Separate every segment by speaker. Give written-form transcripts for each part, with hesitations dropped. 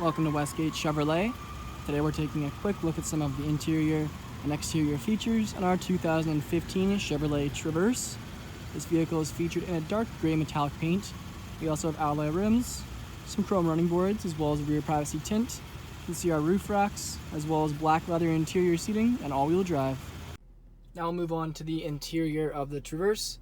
Speaker 1: Welcome to Westgate Chevrolet. Today we're taking a quick look at some of the interior and exterior features on our 2015 Chevrolet Traverse. This vehicle is featured in a dark gray metallic paint. We also have alloy rims, some chrome running boards, as well as rear privacy tint. You can see our roof racks, as well as black leather interior seating and all-wheel drive. Now we'll move on to the interior of the Traverse.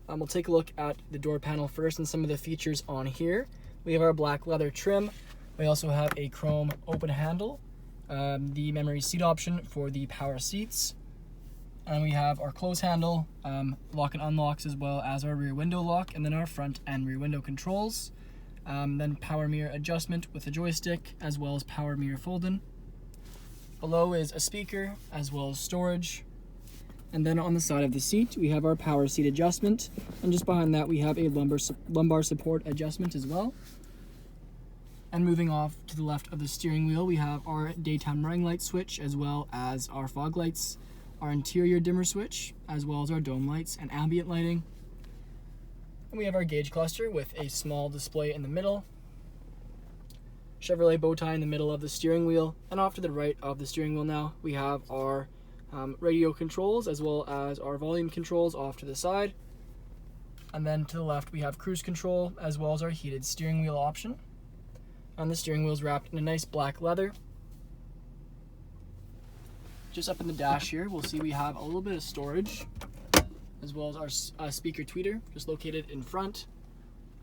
Speaker 1: We'll take a look at the door panel first and some of the features on here. We have our black leather trim. We also have a chrome open handle, the memory seat option for the power seats, and we have our close handle, lock and unlocks, as well as our rear window lock, and then our front and rear window controls. Then power mirror adjustment with a joystick, as well as power mirror fold-in. Below is a speaker, as well as storage. And then on the side of the seat, we have our power seat adjustment, and just behind that we have a lumbar support adjustment as well. And moving off to the left of the steering wheel, we have our daytime running light switch, as well as our fog lights, our interior dimmer switch, as well as our dome lights and ambient lighting. And we have our gauge cluster with a small display in the middle, Chevrolet bow tie in the middle of the steering wheel, and off to the right of the steering wheel now, we have our radio controls, as well as our volume controls off to the side. And then to the left, we have cruise control, as well as our heated steering wheel option. And the steering wheel is wrapped in a nice black leather. Just up in the dash here, we'll see we have a little bit of storage, as well as our speaker tweeter, just located in front.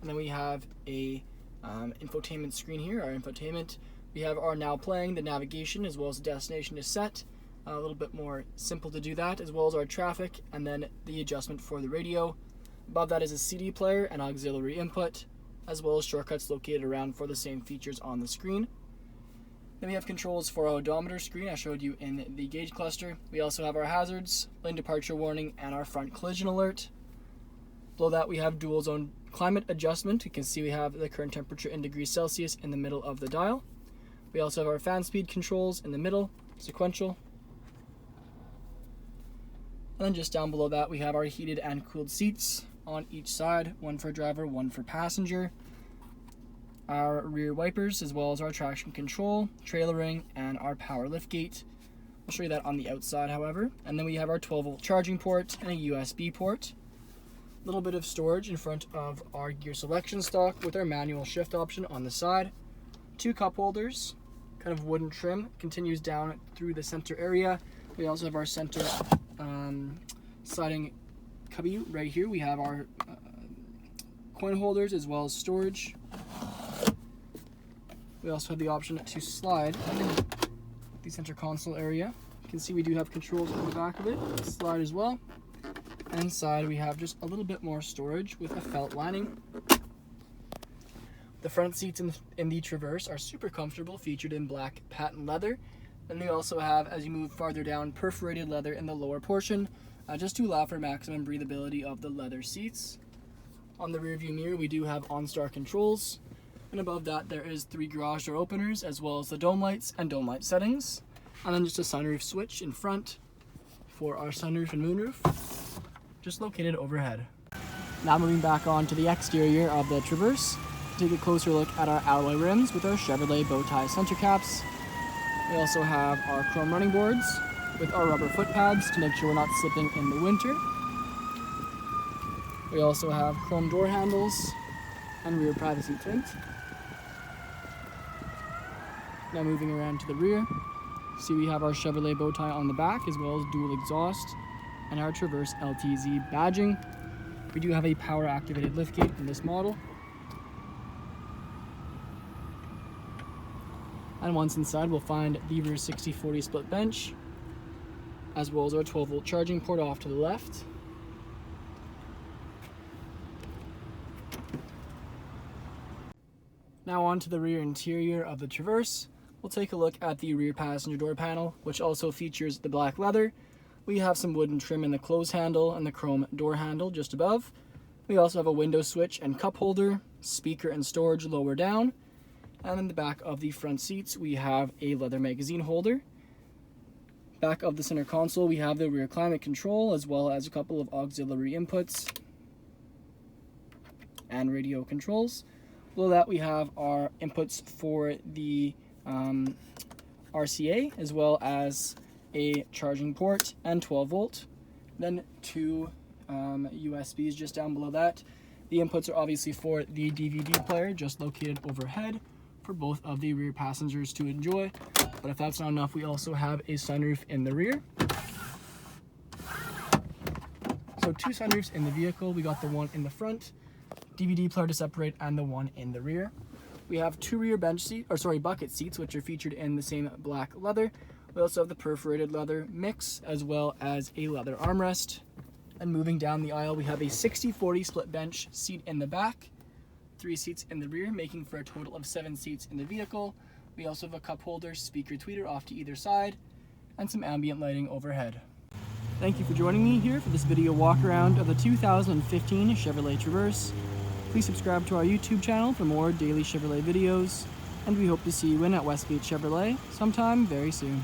Speaker 1: And then we have a infotainment screen here, our infotainment. We have our now playing, the navigation, as well as the destination is set. A little bit more simple to do that, as well as our traffic, and then the adjustment for the radio. Above that is a CD player and auxiliary input, as well as shortcuts located around for the same features on the screen. Then we have controls for our odometer screen I showed you in the gauge cluster. We also have our hazards, lane departure warning, and our front collision alert. Below that we have dual zone climate adjustment. You can see we have the current temperature in degrees Celsius in the middle of the dial. We also have our fan speed controls in the middle, sequential. And then just down below that we have our heated and cooled seats on each side, one for driver, one for passenger. Our rear wipers, as well as our traction control, trailering, and our power liftgate. I'll show you that on the outside, however. And then we have our 12-volt charging port and a USB port. A little bit of storage in front of our gear selection stalk with our manual shift option on the side. Two cup holders, kind of wooden trim, continues down through the center area. We also have our center sliding cubby right here. We have our coin holders, as well as storage. We also have the option to slide the center console area. You can see we do have controls on the back of it, slide as well. And inside we have just a little bit more storage with a felt lining. The front seats in the Traverse are super comfortable, featured in black patent leather. And they also have, as you move farther down, perforated leather in the lower portion, just to allow for maximum breathability of the leather seats. On the rear view mirror we do have OnStar controls, and above that there is 3 garage door openers, as well as the dome lights and dome light settings, and then just a sunroof switch in front for our sunroof and moonroof, just located overhead. Now moving back on to the exterior of the Traverse, take a closer look at our alloy rims with our Chevrolet bow tie center caps. We also have our chrome running boards with our rubber foot pads to make sure we're not slipping in the winter. We also have chrome door handles and rear privacy tint. Now moving around to the rear, see we have our Chevrolet bow tie on the back, as well as dual exhaust and our Traverse LTZ badging. We do have a power activated liftgate in this model. And once inside, we'll find the rear 60/40 split bench, as well as our 12-volt charging port off to the left. Now on to the rear interior of the Traverse. We'll take a look at the rear passenger door panel, which also features the black leather. We have some wooden trim in the close handle and the chrome door handle just above. We also have a window switch and cup holder, speaker and storage lower down. And in the back of the front seats, we have a leather magazine holder. Back of the center console, we have the rear climate control, as well as a couple of auxiliary inputs and radio controls. Below that we have our inputs for the RCA, as well as a charging port and 12 volt. Then two USBs just down below that. The inputs are obviously for the DVD player, just located overhead for both of the rear passengers to enjoy. But if that's not enough, we also have a sunroof in the rear. So two sunroofs in the vehicle. We got the one in the front, DVD player to separate, and the one in the rear. We have two rear bucket seats, which are featured in the same black leather. We also have the perforated leather mix, as well as a leather armrest. And moving down the aisle, we have a 60-40 split bench seat in the back, 3 seats in the rear, making for a total of 7 seats in the vehicle. We also have a cup holder, speaker tweeter off to either side, and some ambient lighting overhead. Thank you for joining me here for this video walk around of the 2015 Chevrolet Traverse. Please subscribe to our YouTube channel for more daily Chevrolet videos, and we hope to see you in at Westgate Chevrolet sometime very soon.